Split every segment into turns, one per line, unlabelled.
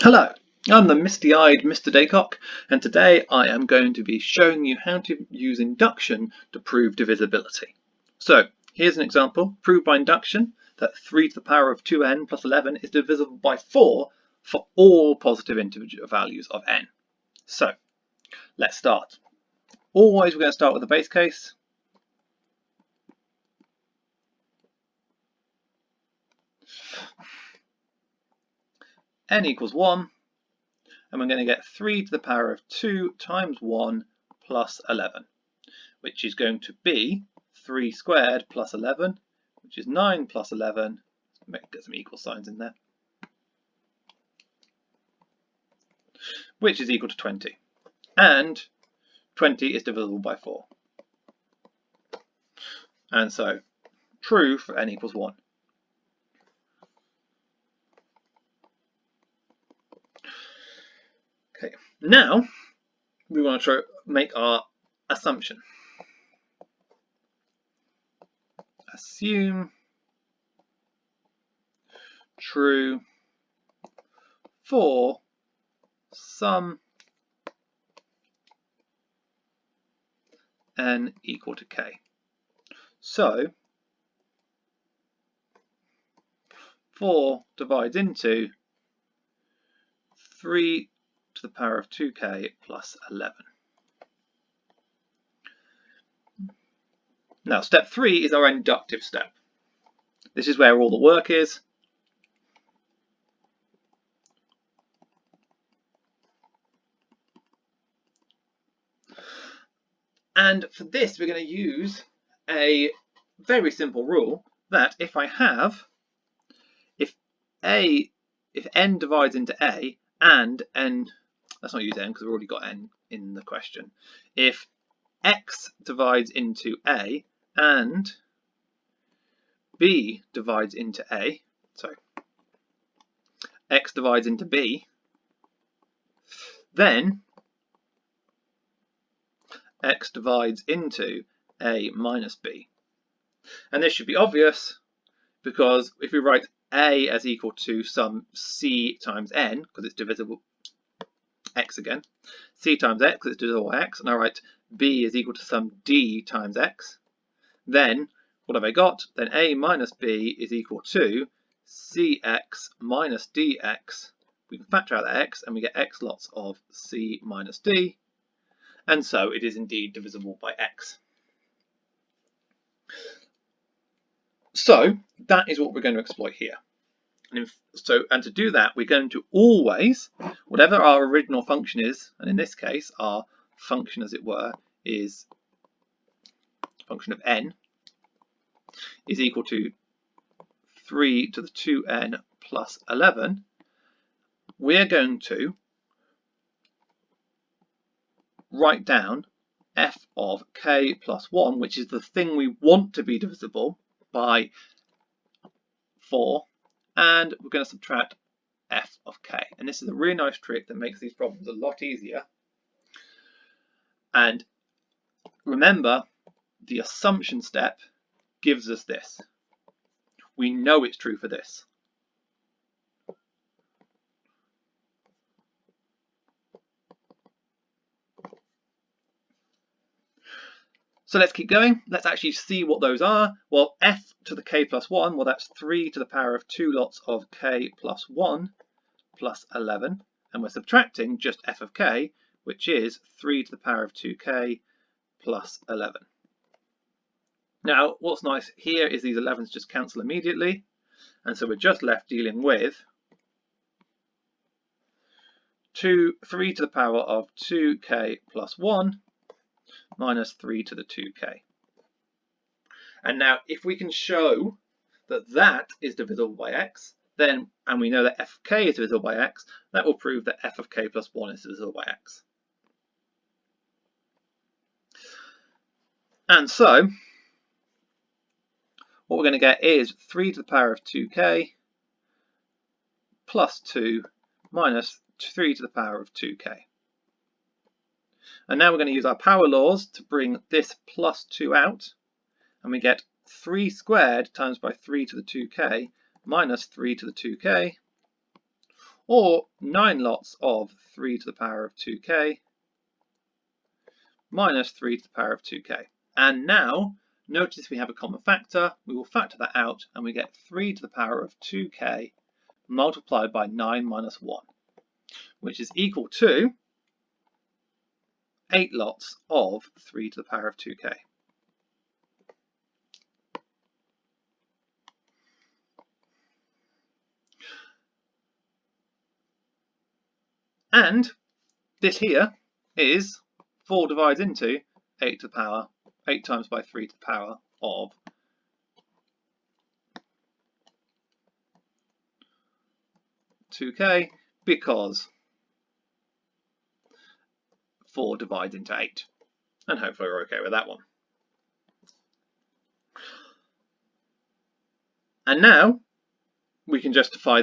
Hello, I'm the misty-eyed Mr. Daycock, and today I am going to be showing you how to use induction to prove divisibility. So here's an example. Prove by induction that 3 to the power of 2n plus 11 is divisible by 4 for all positive integer values of n. So let's start. Always we're going to start with the base case. N equals 1. And we're going to get 3 to the power of 2 times 1 plus 11, which is going to be 3 squared plus 11, which is 9 plus 11. Get some equal signs in there. Which is equal to 20. And 20 is divisible by 4. And so, true for n equals 1. Okay, now we want to make our assumption. Assume true for some n equal to k. So 4 divides into 3 to the power of 2k plus 11. Now step 3 is our inductive step. This is where all the work is. And for this we're going to use a very simple rule that if n divides into a and n, let's not use n because we've already got n in the question. If x divides into a and b divides into a, sorry, x divides into b, then x divides into a minus b. And this should be obvious because if we write a as equal to some c times n, because it's divisible, x again, c times x because it's divisible by x, and I write b is equal to some d times x, then what have I got? Then a minus b is equal to cx minus dx. We can factor out that x and we get x lots of c minus d, and so it is indeed divisible by x. So that is what we're going to exploit here. And to do that, we're going to always, whatever our original function is, and in this case our function as it were is function of n, is equal to 3 to the 2n plus 11, we're going to write down f of k plus 1, which is the thing we want to be divisible by 4, and we're going to subtract f of k. And this is a really nice trick that makes these problems a lot easier. And remember, the assumption step gives us this. We know it's true for this. So let's keep going. Let's actually see what those are. Well, f to the k plus 1, well that's 3 to the power of 2 lots of k plus 1 plus 11. And we're subtracting just f of k, which is 3 to the power of 2k plus 11. Now, what's nice here is these 11s just cancel immediately. And so we're just left dealing with 3 to the power of 2k plus 1 minus 3 to the 2k. And now if we can show that that is divisible by x, then, and we know that f of k is divisible by x, that will prove that f of k plus 1 is divisible by x. And so what we're going to get is 3 to the power of 2k plus 2 minus 3 to the power of 2k. And now we're going to use our power laws to bring this plus 2 out, and we get 3 squared times by 3 to the 2k minus 3 to the 2k, or 9 lots of 3 to the power of 2k minus 3 to the power of 2k. And now, notice we have a common factor. We will factor that out and we get 3 to the power of 2k multiplied by 9 minus 1, which is equal to 8 lots of 3 to the power of 2k. And this here is 4 divides into 8 to the power, 8 times by 3 to the power of 2k, because 4 divides into 8. And hopefully we're okay with that one. And now we can justify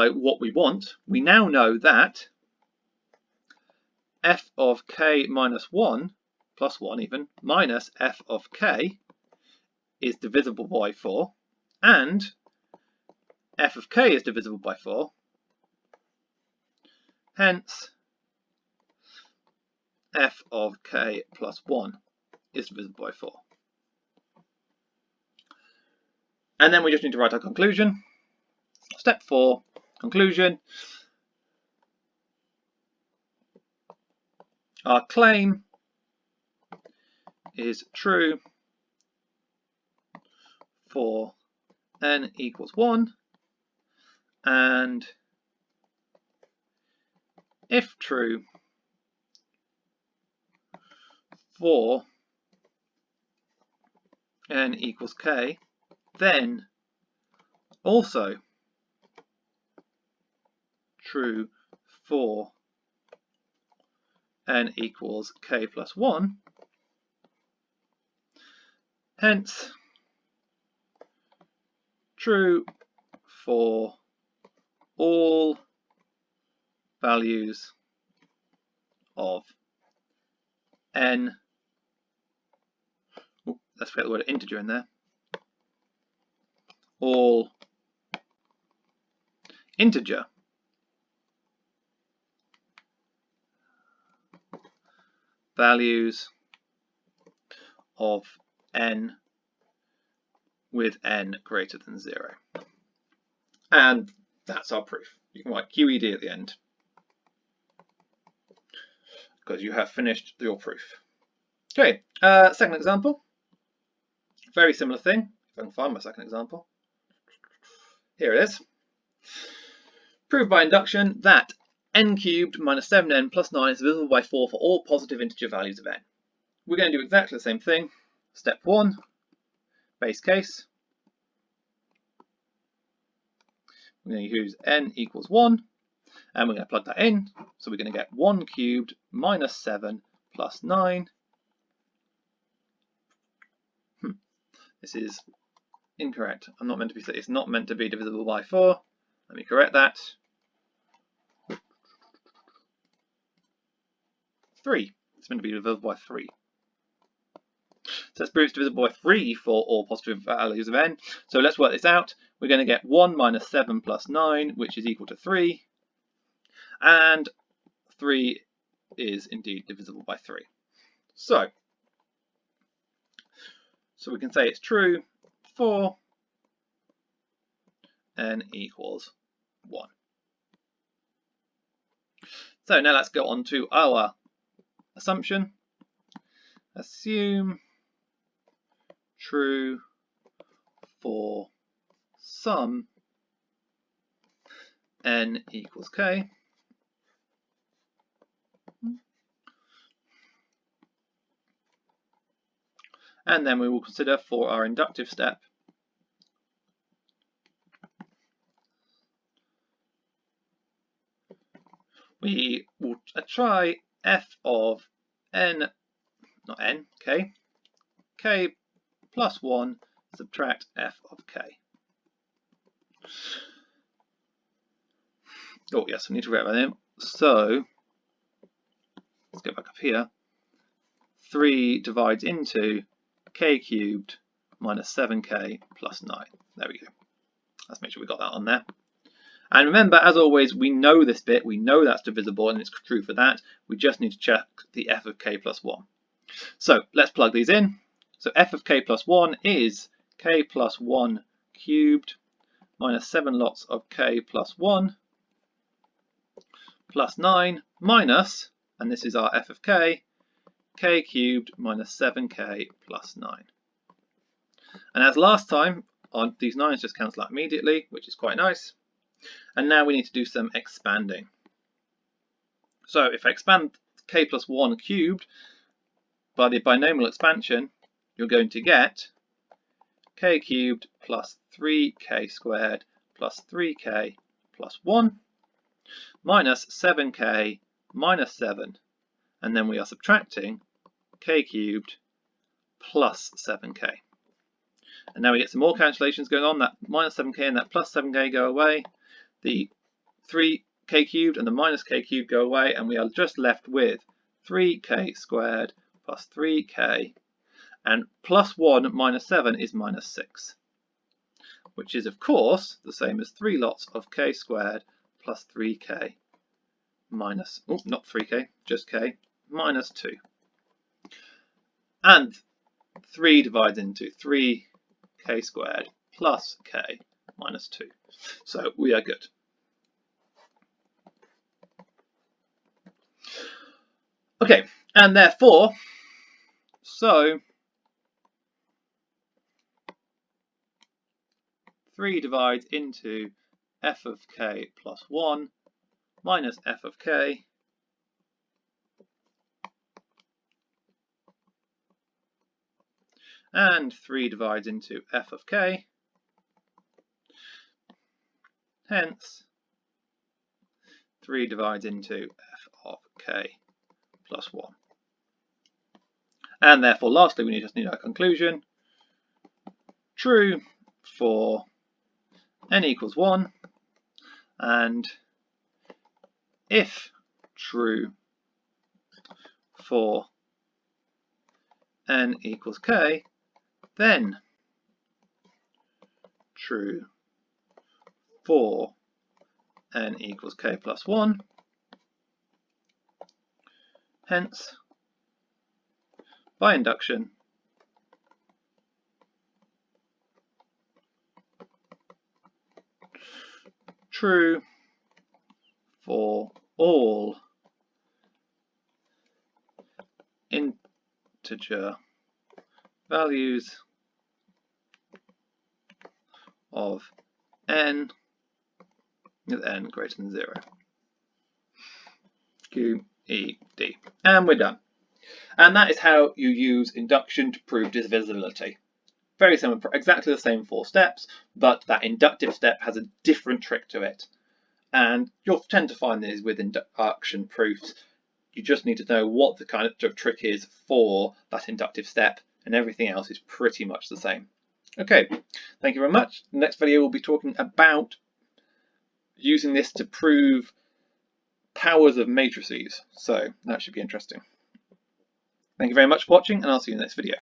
what we want. We now know that f of k minus 1 plus 1 even minus f of k is divisible by 4, and f of k is divisible by 4. Hence, f of k plus 1 is divisible by 4. And then we just need to write our conclusion. Step 4, conclusion. Our claim is true for n equals 1, and if true for n equals k, then also true for n equals k plus 1, hence true for all values of n. Let's get the word integer in there. All integer values of n with n greater than 0. And that's our proof. You can write QED at the end because you have finished your proof. Okay, second example. Very similar thing. If I can find my second example. Here it is. Prove by induction that n cubed minus 7n plus 9 is divisible by 4 for all positive integer values of n. We're going to do exactly the same thing. Step 1, base case. We're going to use n equals 1, and we're going to plug that in. So we're going to get 1 cubed minus 7 plus 9. This is incorrect. I'm not meant to be. It's not meant to be divisible by 4. Let me correct that. 3. It's meant to be divisible by 3. So let's prove it's divisible by 3 for all positive values of n. So let's work this out. We're going to get 1 minus 7 plus 9, which is equal to 3. And 3 is indeed divisible by 3. So we can say it's true for n equals 1. So now let's go on to our assumption. Assume true for some n equals k. And then we will consider for our inductive step we will try f of n, not n, k, k plus 1 subtract f of k. Oh yes, I need to write that in. So let's go back up here. 3 divides into k cubed minus 7k plus 9. There we go. Let's make sure we got that on there. And remember, as always, we know this bit, we know that's divisible and it's true for that. We just need to check the f of k plus 1. So let's plug these in. So f of k plus 1 is k plus 1 cubed minus 7 lots of k plus 1 plus 9 minus, and this is our f of k cubed minus 7k plus 9. And as last time, these 9's just cancel out immediately, which is quite nice. And now we need to do some expanding. So if I expand k plus 1 cubed by the binomial expansion, you're going to get k cubed plus 3k squared plus 3k plus 1 minus 7k minus 7, and then we are subtracting k cubed plus 7k. And now we get some more calculations going on. That minus 7k and that plus 7k go away. The 3k cubed and the minus k cubed go away, and we are just left with 3k squared plus 3k, and plus 1 minus 7 is minus 6, which is of course the same as 3 lots of k squared plus 3k minus, oh, not 3k, just k, minus 2. And 3 divides into 3k squared plus k minus 2. So we are good. Okay, and therefore, so 3 divides into f of k plus 1 minus f of k and 3 divides into f of k, hence 3 divides into f of k plus 1. And therefore, lastly, we just need our conclusion. True for n equals 1, and if true for n equals k, then true for n equals k plus 1, hence, by induction, true for all integer values of n with n greater than 0. Q, E, D. And we're done. And that is how you use induction to prove divisibility. Very similar, exactly the same 4 steps, but that inductive step has a different trick to it. And you'll tend to find these with induction proofs. You just need to know what the kind of trick is for that inductive step, and everything else is pretty much the same. Okay, thank you very much. The next video we'll be talking about using this to prove powers of matrices, so that should be interesting. Thank you very much for watching, and I'll see you in the next video.